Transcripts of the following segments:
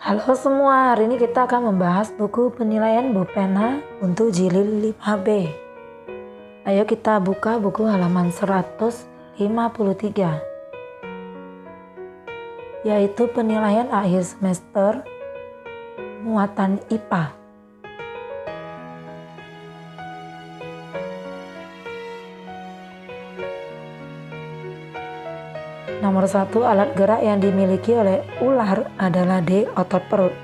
Halo semua, hari ini kita akan membahas buku penilaian Bupena untuk jilid 5B. Ayo kita buka buku halaman 153, yaitu penilaian akhir semester muatan IPA. Nomor 1, alat gerak yang dimiliki oleh ular adalah D. Otot perut.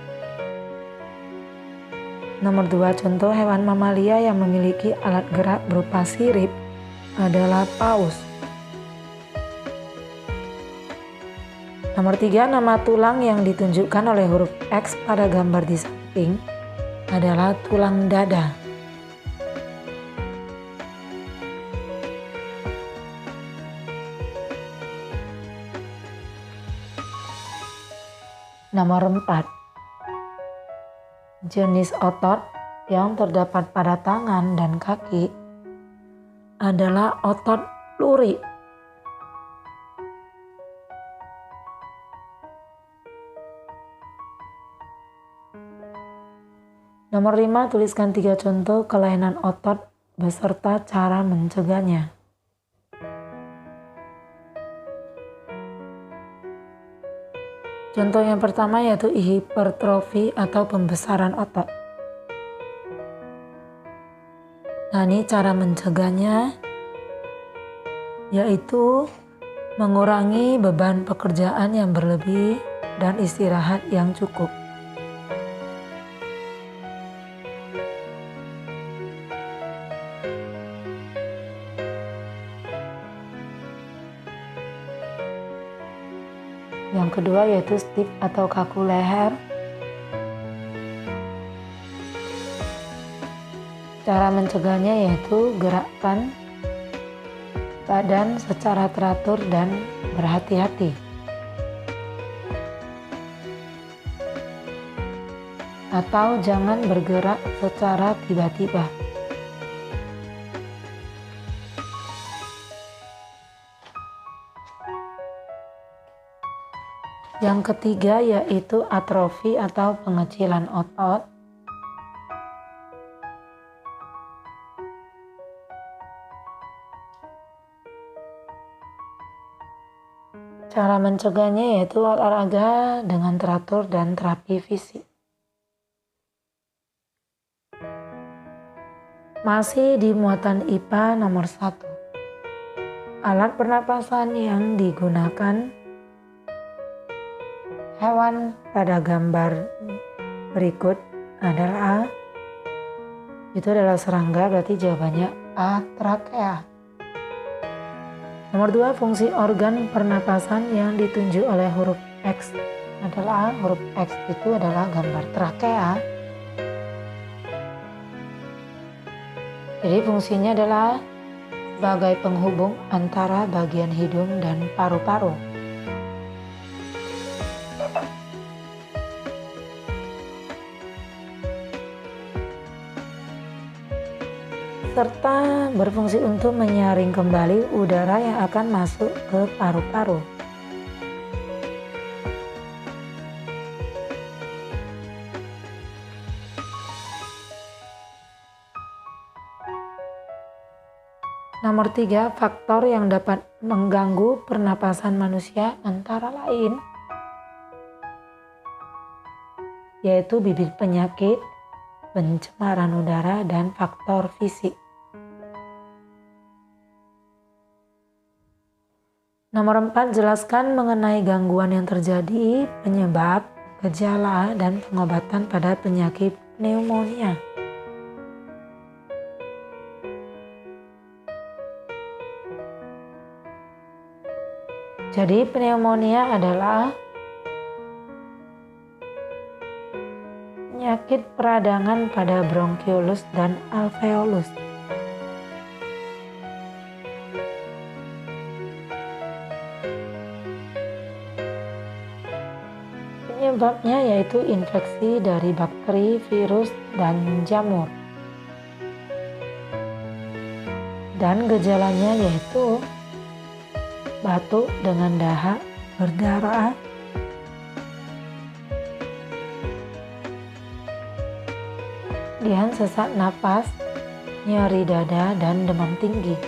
Nomor 2, contoh hewan mamalia yang memiliki alat gerak berupa sirip adalah paus. Nomor 3, nama tulang yang ditunjukkan oleh huruf X pada gambar di samping adalah tulang dada. Nomor 4, jenis otot yang terdapat pada tangan dan kaki adalah otot luri. Nomor 5, tuliskan 3 contoh kelainan otot beserta cara mencegahnya. Contoh yang pertama yaitu hipertrofi atau pembesaran otot. Nah, ini cara mencegahnya yaitu mengurangi beban pekerjaan yang berlebih dan istirahat yang cukup. Yang kedua yaitu stiff atau kaku leher. Cara mencegahnya yaitu gerakkan badan secara teratur dan berhati-hati. Atau jangan bergerak secara tiba-tiba. Yang ketiga yaitu atrofi atau pengecilan otot. Cara mencegahnya yaitu olahraga dengan teratur dan terapi fisik. Masih di muatan IPA nomor 1. Alat pernapasan yang digunakan hewan pada gambar berikut adalah serangga, berarti jawabannya A. Trakea. Nomor 2, fungsi organ pernapasan yang ditunjuk oleh huruf X adalah huruf X itu adalah gambar trakea. Jadi fungsinya adalah sebagai penghubung antara bagian hidung dan paru-paru. Serta berfungsi untuk menyaring kembali udara yang akan masuk ke paru-paru. Nomor 3, faktor yang dapat mengganggu pernapasan manusia antara lain yaitu bibit penyakit, pencemaran udara, dan faktor fisik. Nomor 4, jelaskan mengenai gangguan yang terjadi, penyebab, gejala, dan pengobatan pada penyakit pneumonia. Jadi pneumonia adalah penyakit peradangan pada bronkiolus dan alveolus. Penyebabnya yaitu infeksi dari bakteri, virus, dan jamur. Dan gejalanya yaitu batuk dengan dahak berdarah, kemudian sesak napas, nyeri dada, dan demam tinggi.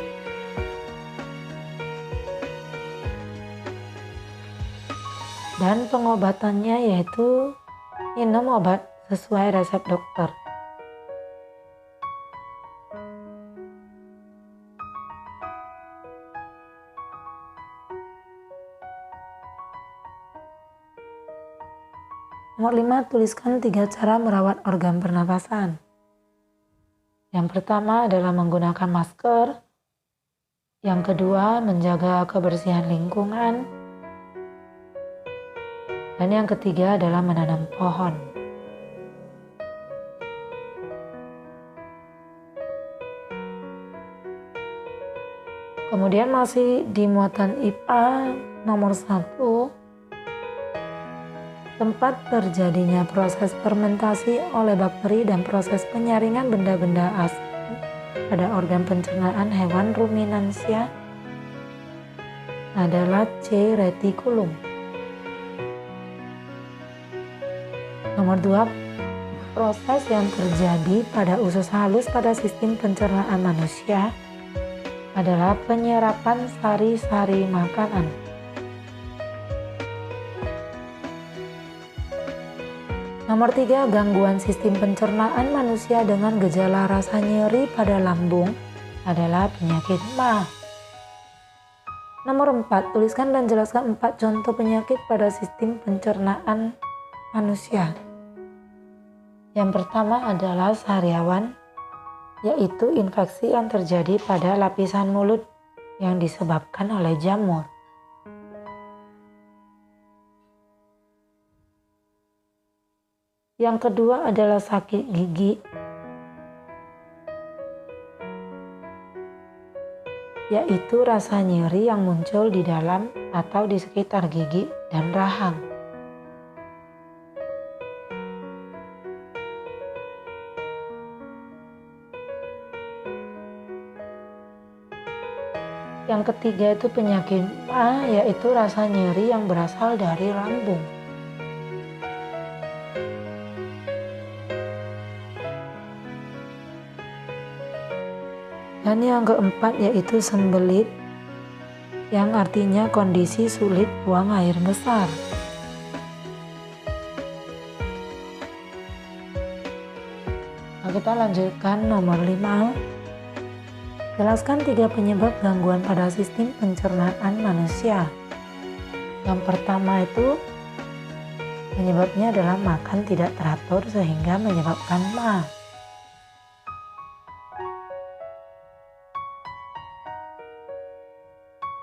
Dan pengobatannya yaitu minum obat sesuai resep dokter. Nomor 5, tuliskan 3 cara merawat organ pernapasan. Yang pertama adalah menggunakan masker. Yang kedua, menjaga kebersihan lingkungan. Dan yang ketiga adalah menanam pohon. Kemudian masih di muatan IPA nomor 1, tempat terjadinya proses fermentasi oleh bakteri dan proses penyaringan benda-benda asing pada organ pencernaan hewan ruminansia adalah C. retikulum. Nomor 2, proses yang terjadi pada usus halus pada sistem pencernaan manusia adalah penyerapan sari-sari makanan. Nomor 3, gangguan sistem pencernaan manusia dengan gejala rasa nyeri pada lambung adalah penyakit MA. Nomor 4, tuliskan dan jelaskan 4 contoh penyakit pada sistem pencernaan manusia. Yang pertama adalah sariawan, yaitu infeksi yang terjadi pada lapisan mulut yang disebabkan oleh jamur. Yang kedua adalah sakit gigi, yaitu rasa nyeri yang muncul di dalam atau di sekitar gigi dan rahang. Yang ketiga itu penyakit MA, yaitu rasa nyeri yang berasal dari lambung. Dan yang keempat yaitu sembelit, yang artinya kondisi sulit buang air besar. Nah, kita lanjutkan nomor 5. Jelaskan 3 penyebab gangguan pada sistem pencernaan manusia. Yang pertama itu penyebabnya adalah makan tidak teratur sehingga menyebabkan MA.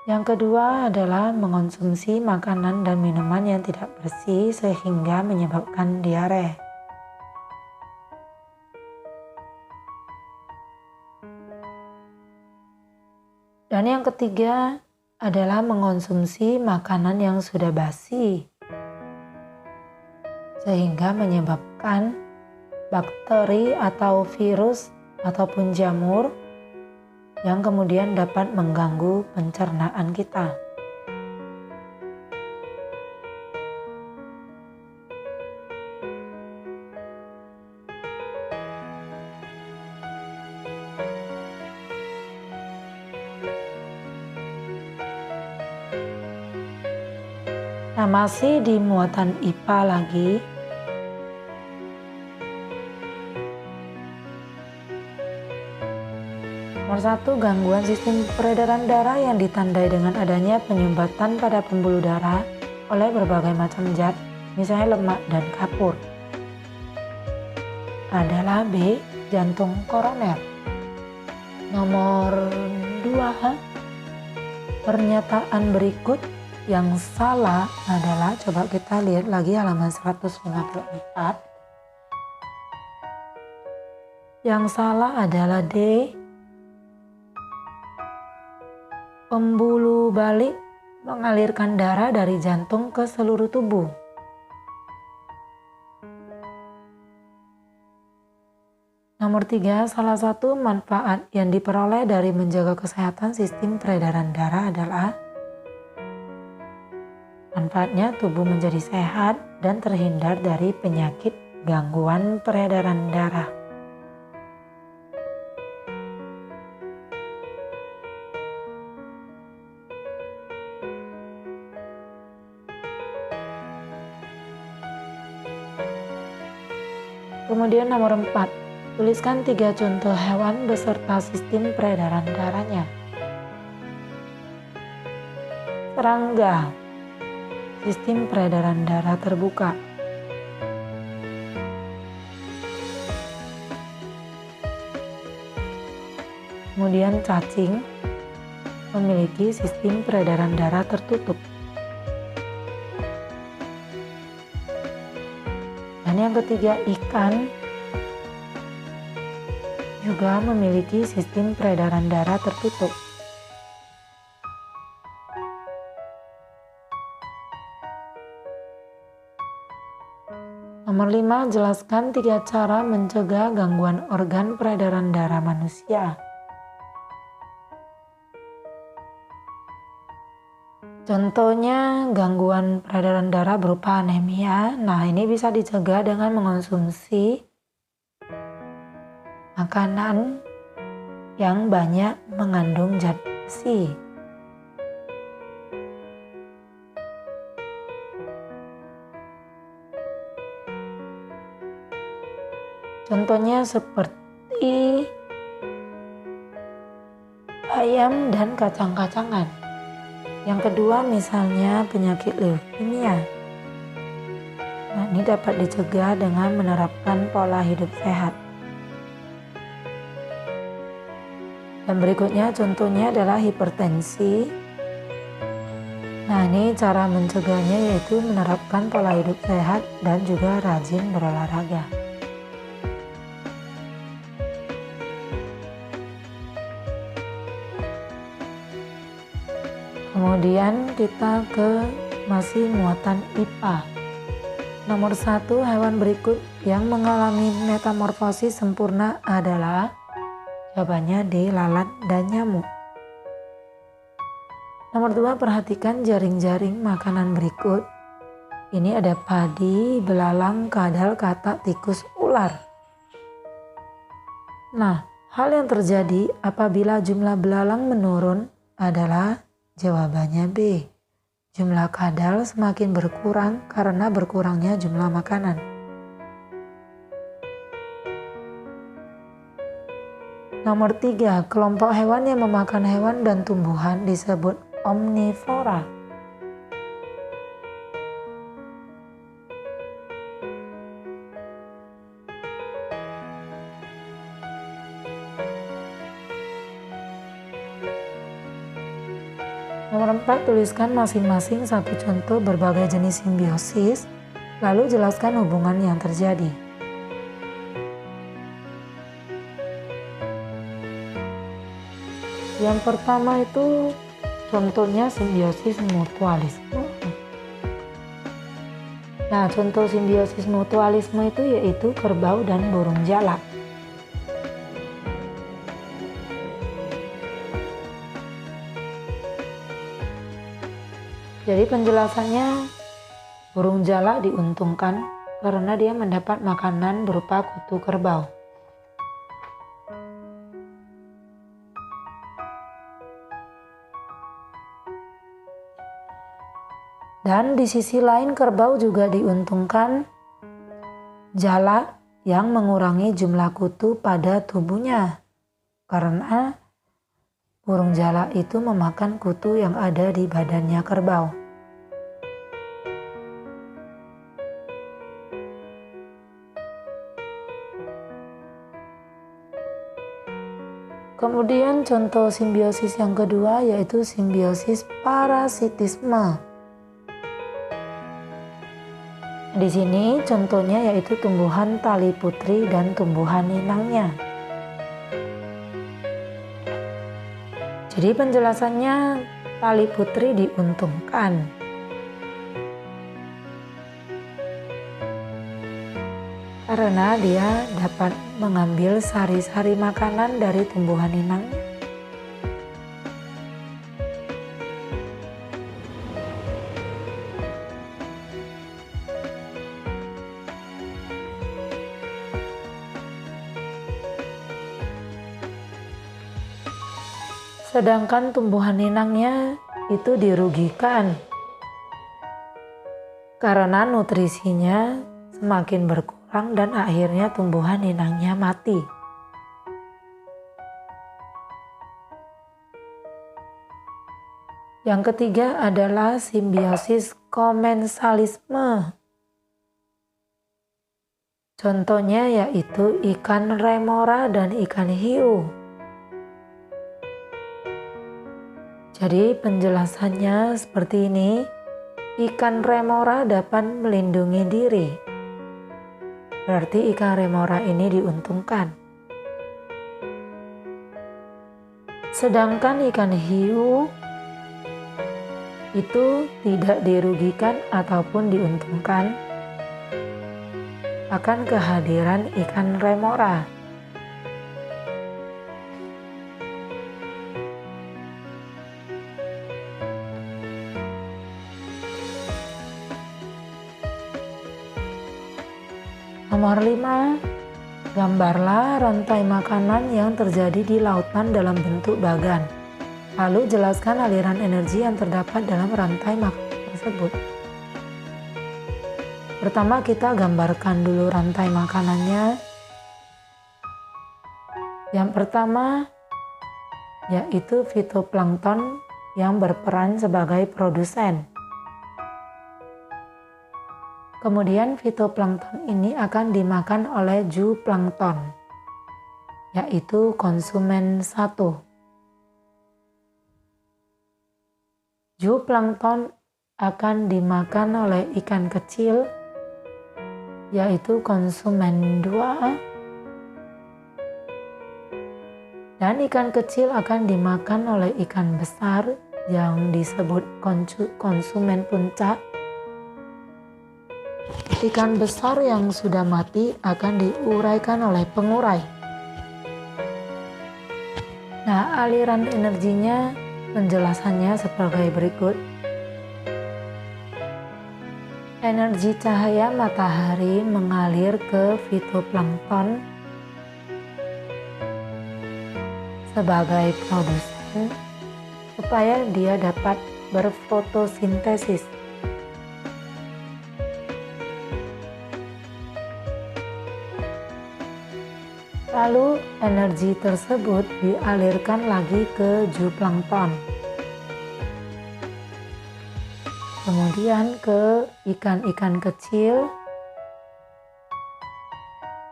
Yang kedua adalah mengonsumsi makanan dan minuman yang tidak bersih sehingga menyebabkan diare. Dan yang ketiga adalah mengonsumsi makanan yang sudah basi sehingga menyebabkan bakteri atau virus ataupun jamur yang kemudian dapat mengganggu pencernaan kita. Nah, masih di muatan IPA lagi. Nomor 1, gangguan sistem peredaran darah yang ditandai dengan adanya penyumbatan pada pembuluh darah oleh berbagai macam zat, misalnya lemak dan kapur. Adalah B. jantung koroner. Nomor 2, pernyataan berikut yang salah adalah, coba kita lihat lagi halaman 154. Yang salah adalah D. Pembuluh balik mengalirkan darah dari jantung ke seluruh tubuh. Nomor 3, salah satu manfaat yang diperoleh dari menjaga kesehatan sistem peredaran darah adalah manfaatnya tubuh menjadi sehat dan terhindar dari penyakit gangguan peredaran darah. Kemudian nomor 4, tuliskan 3 contoh hewan beserta sistem peredaran darahnya. Serangga, sistem peredaran darah terbuka. Kemudian cacing memiliki sistem peredaran darah tertutup. Dan yang ketiga, ikan juga memiliki sistem peredaran darah tertutup. Nomor 5, jelaskan 3 cara mencegah gangguan organ peredaran darah manusia. Contohnya gangguan peredaran darah berupa anemia. Nah, ini bisa dicegah dengan mengonsumsi makanan yang banyak mengandung zat besi. Contohnya seperti ayam dan kacang-kacangan. Yang kedua misalnya penyakit leukemia. Nah, ini dapat dicegah dengan menerapkan pola hidup sehat. Dan berikutnya contohnya adalah hipertensi. Nah, ini cara mencegahnya yaitu menerapkan pola hidup sehat dan juga rajin berolahraga. Kemudian kita ke masih muatan IPA. Nomor 1, hewan berikut yang mengalami metamorfosis sempurna adalah, jawabannya D, lalat dan nyamuk. Nomor 2, perhatikan jaring-jaring makanan berikut. Ini ada padi, belalang, kadal, katak, tikus, ular. Nah, hal yang terjadi apabila jumlah belalang menurun adalah, jawabannya B. Jumlah kadal semakin berkurang karena berkurangnya jumlah makanan. Nomor 3, kelompok hewan yang memakan hewan dan tumbuhan disebut omnivora. Nomor 4, tuliskan masing-masing satu contoh berbagai jenis simbiosis, lalu jelaskan hubungan yang terjadi. Yang pertama itu contohnya simbiosis mutualisme. Nah, contoh simbiosis mutualisme itu yaitu kerbau dan burung jalak. Jadi penjelasannya, burung jalak diuntungkan karena dia mendapat makanan berupa kutu kerbau. Dan di sisi lain kerbau juga diuntungkan jalak yang mengurangi jumlah kutu pada tubuhnya. Karena burung jalak itu memakan kutu yang ada di badannya kerbau. Kemudian contoh simbiosis yang kedua yaitu simbiosis parasitisme. Di sini contohnya yaitu tumbuhan tali putri dan tumbuhan inangnya. Jadi penjelasannya, tali putri diuntungkan karena dia dapat mengambil sari-sari makanan dari tumbuhan inangnya. Sedangkan tumbuhan inangnya itu dirugikan karena nutrisinya semakin berkurang berkurang dan akhirnya tumbuhan inangnya mati. Yang ketiga adalah simbiosis komensalisme. Contohnya yaitu ikan remora dan ikan hiu. Jadi penjelasannya seperti ini, ikan remora dapat melindungi diri. Berarti ikan remora ini diuntungkan. Sedangkan ikan hiu itu tidak dirugikan ataupun diuntungkan akan kehadiran ikan remora. Nomor 5, gambarlah rantai makanan yang terjadi di lautan dalam bentuk bagan. Lalu jelaskan aliran energi yang terdapat dalam rantai makanan tersebut. Pertama kita gambarkan dulu rantai makanannya. Yang pertama yaitu fitoplankton yang berperan sebagai produsen. Kemudian fitoplankton ini akan dimakan oleh zooplankton, yaitu konsumen 1. Zooplankton akan dimakan oleh ikan kecil, yaitu konsumen 2. Dan ikan kecil akan dimakan oleh ikan besar yang disebut konsumen puncak. Ikan besar yang sudah mati akan diuraikan oleh pengurai. Nah, aliran energinya penjelasannya sebagai berikut. Energi cahaya matahari mengalir ke fitoplankton sebagai produsen supaya dia dapat berfotosintesis. Lalu energi tersebut dialirkan lagi ke zooplankton, kemudian ke ikan-ikan kecil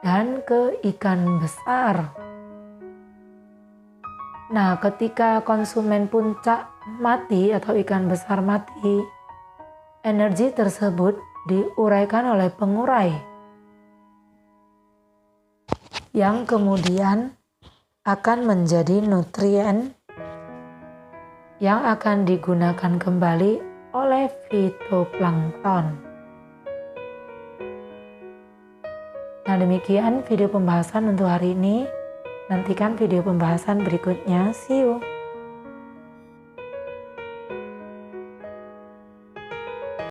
dan ke ikan besar. Nah, ketika konsumen puncak mati atau ikan besar mati, energi tersebut diuraikan oleh pengurai yang kemudian akan menjadi nutrien yang akan digunakan kembali oleh fitoplankton. Nah, demikian video pembahasan untuk hari ini. Nantikan video pembahasan berikutnya. See you!